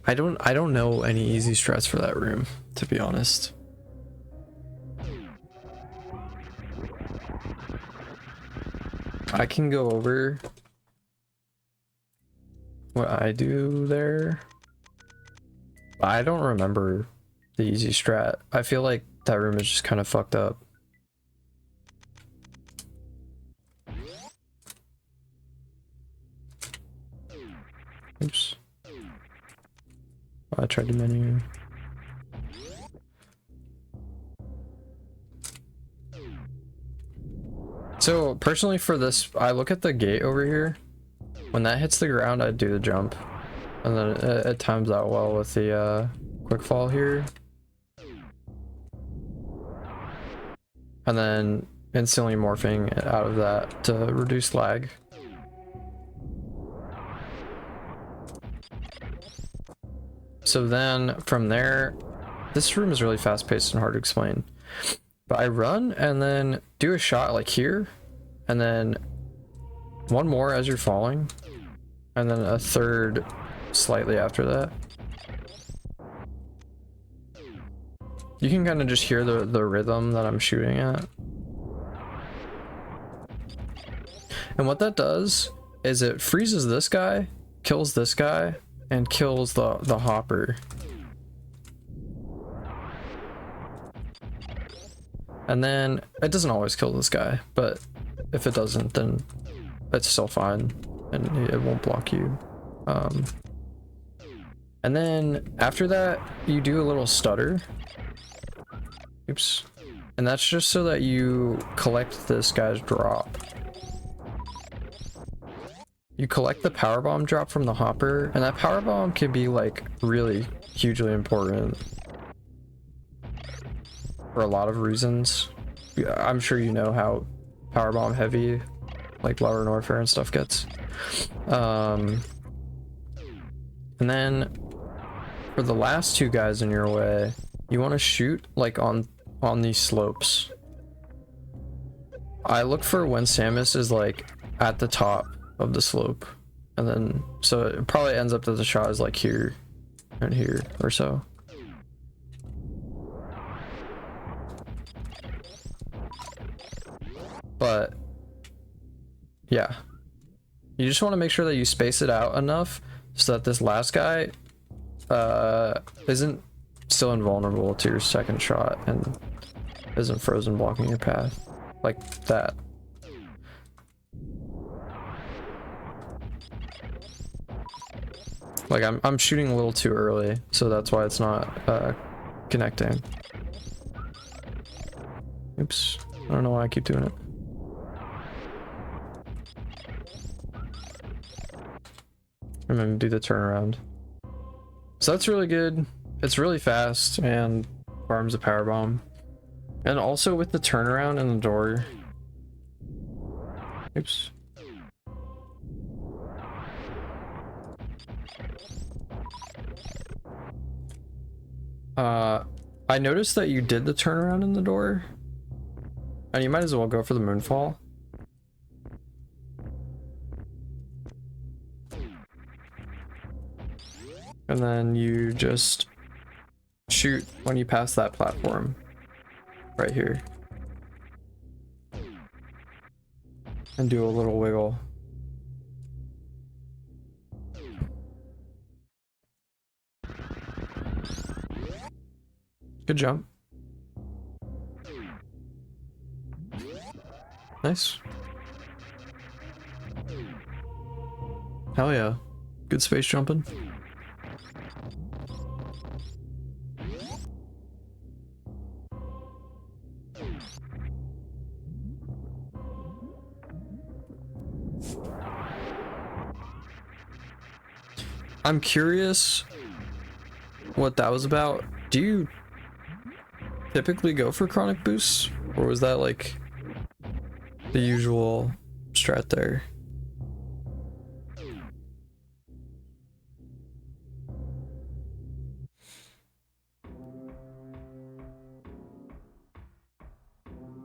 I don't know any easy strats for that room, to be honest. I can go over what I do there. I don't remember the easy strat. I feel like that room is just kind of fucked up. Oops. I tried to menu. So personally for this, I look at the gate over here. When that hits the ground, I do the jump. And then it times out well with the quick fall here. And then instantly morphing out of that to reduce lag. So then from there, this room is really fast paced and hard to explain. But I run and then do a shot like here, and then one more as you're falling, and then a third slightly after that. You can kind of just hear the rhythm that I'm shooting at. And what that does is it freezes this guy, kills this guy, and kills the hopper. And then it doesn't always kill this guy, but if it doesn't, then it's still fine and it won't block you. And then after that, you do a little stutter. Oops. And that's just so that you collect this guy's drop. You collect the power bomb drop from the hopper, and that power bomb can be like really hugely important for a lot of reasons. I'm sure you know how power bomb heavy like lower Norfair and stuff gets. And then for the last two guys in your way, you want to shoot like on these slopes. I look for when Samus is like at the top of the slope, and then so it probably ends up that the shot is like here and here or so. But yeah, you just want to make sure that you space it out enough so that this last guy isn't still invulnerable to your second shot and isn't frozen blocking your path like that. Like I'm shooting a little too early, so that's why it's not connecting. Oops, I don't know why I keep doing it. I'm gonna do the turnaround. So that's really good. It's really fast and farms a power bomb. And also with the turnaround and the door. Oops. I noticed that you did the turnaround in the door, and you might as well go for the moonfall. And then you just shoot when you pass that platform right here. And do a little wiggle. Good jump. Nice. Hell yeah. Good space jumping. I'm curious what that was about. Do you typically go for chronic boosts, or was that like the usual strat there?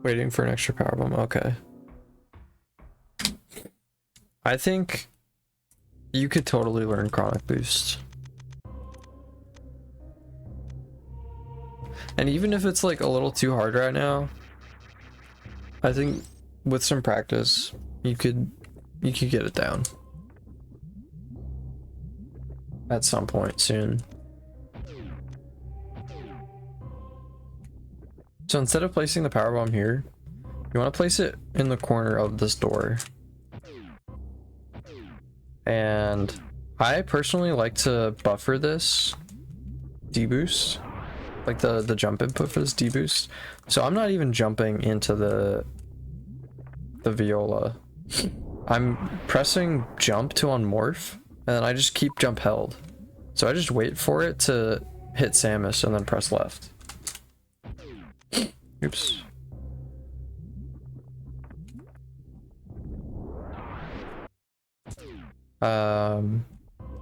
Waiting for an extra power bomb. Okay. I think you could totally learn chronic boost. And even if it's like a little too hard right now, I think with some practice, you could get it down at some point soon. So instead of placing the power bomb here, you want to place it in the corner of this door. And I personally like to buffer this deboost, like the jump input for this deboost. So I'm not even jumping into the viola. I'm pressing jump to unmorph, and then I just keep jump held. So I just wait for it to hit Samus and then press left. Oops.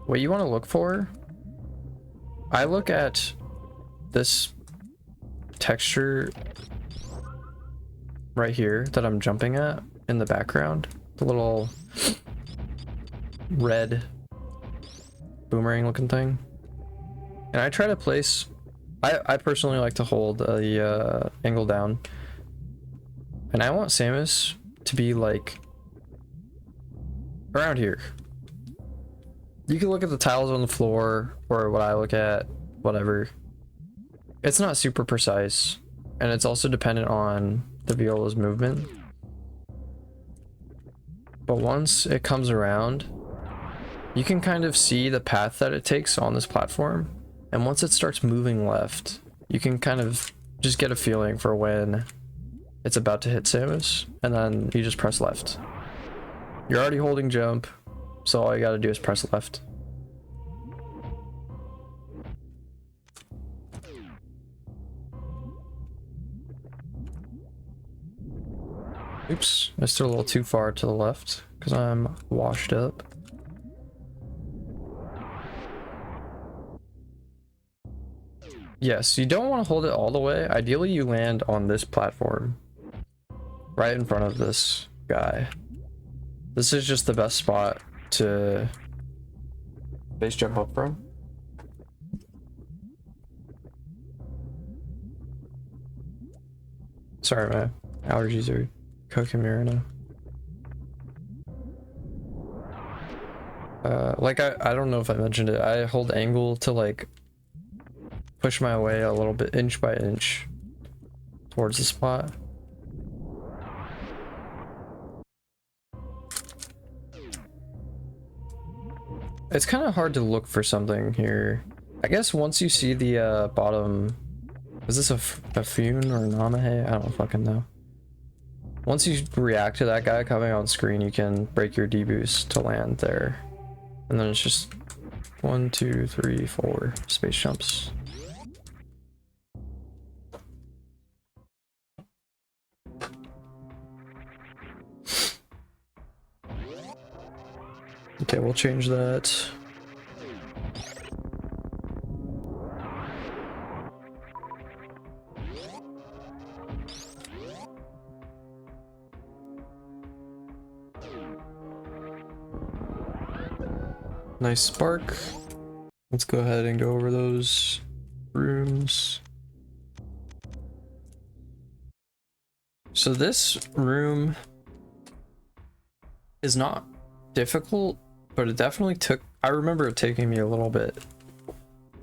What you want to look for, I look at this texture right here that I'm jumping at in the background, the little red boomerang looking thing, and I try to place, I personally like to hold the angle down, and I want Samus to be like around here. You can look at the tiles on the floor, or what I look at, whatever. It's not super precise, and it's also dependent on the viola's movement. But once it comes around, you can kind of see the path that it takes on this platform. And once it starts moving left, you can kind of just get a feeling for when it's about to hit Samus, and then you just press left. You're already holding jump, so all you gotta do is press left. Oops, I stood a little too far to the left because I'm washed up. Yes, you don't want to hold it all the way. Ideally, you land on this platform right in front of this guy. This is just the best spot to base jump up from. Sorry, my allergies are cooking me right now. Like I don't know if I mentioned it. I hold angle to like push my way a little bit, inch by inch, towards the spot. It's kind of hard to look for something here. I guess once you see the bottom, is this a Fune or Namahe? I don't fucking know. Once you react to that guy coming on screen, you can break your deboost to land there. And then it's just 1, 2, 3, 4 space jumps. Okay, we'll change that. Nice spark. Let's go ahead and go over those rooms. So this room is not difficult, but it definitely took, I remember it taking me a little bit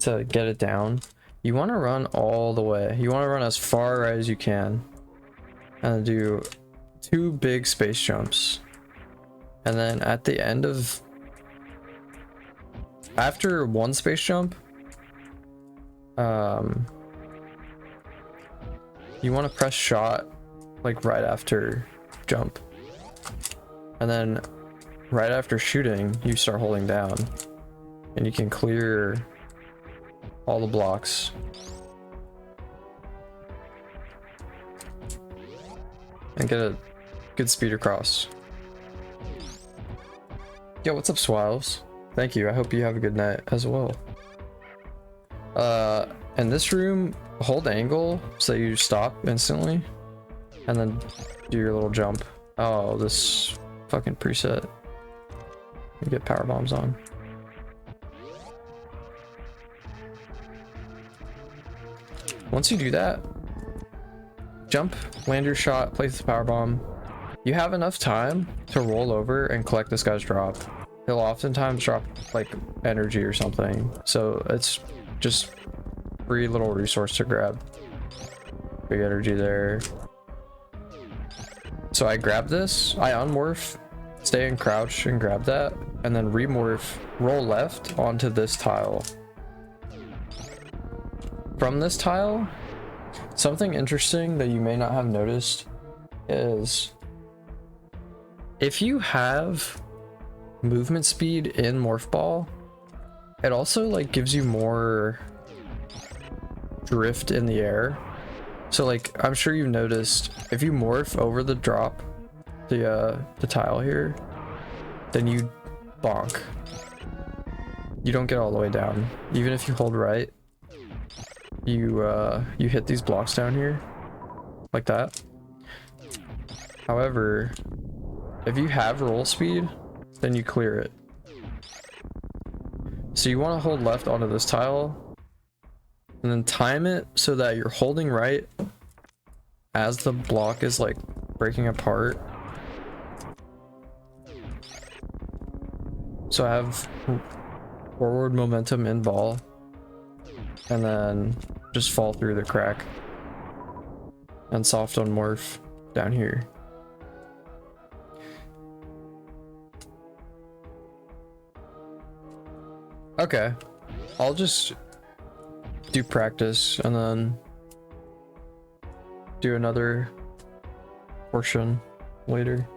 to get it down. You want to run all the way. You want to run as far as you can and do 2 big space jumps. And then at the end of, after 1 space jump, you want to press shot like right after jump, and then right after shooting you start holding down, and you can clear all the blocks. And get a good speed across. Yo, what's up, Swills? Thank you. I hope you have a good night as well. In this room, hold angle so you stop instantly, and then do your little jump. Oh, this fucking preset. You get power bombs on. Once you do that, jump, land your shot, place the power bomb. You have enough time to roll over and collect this guy's drop. He'll oftentimes drop like energy or something, so it's just free little resource to grab. Big energy there. So I grab this, I unmorph, stay in crouch and grab that, and then remorph, roll left onto this tile. From this tile, something interesting that you may not have noticed is if you have movement speed in Morph Ball, it also like gives you more drift in the air. So like I'm sure you've noticed if you morph over the drop, the tile here, then you bonk. You don't get all the way down. Even if you hold right, you hit these blocks down here like that. However, if you have roll speed, then you clear it. So you want to hold left onto this tile and then time it so that you're holding right as the block is like breaking apart. So I have forward momentum in ball and then just fall through the crack and soft on morph down here. Okay, I'll just do practice and then do another portion later.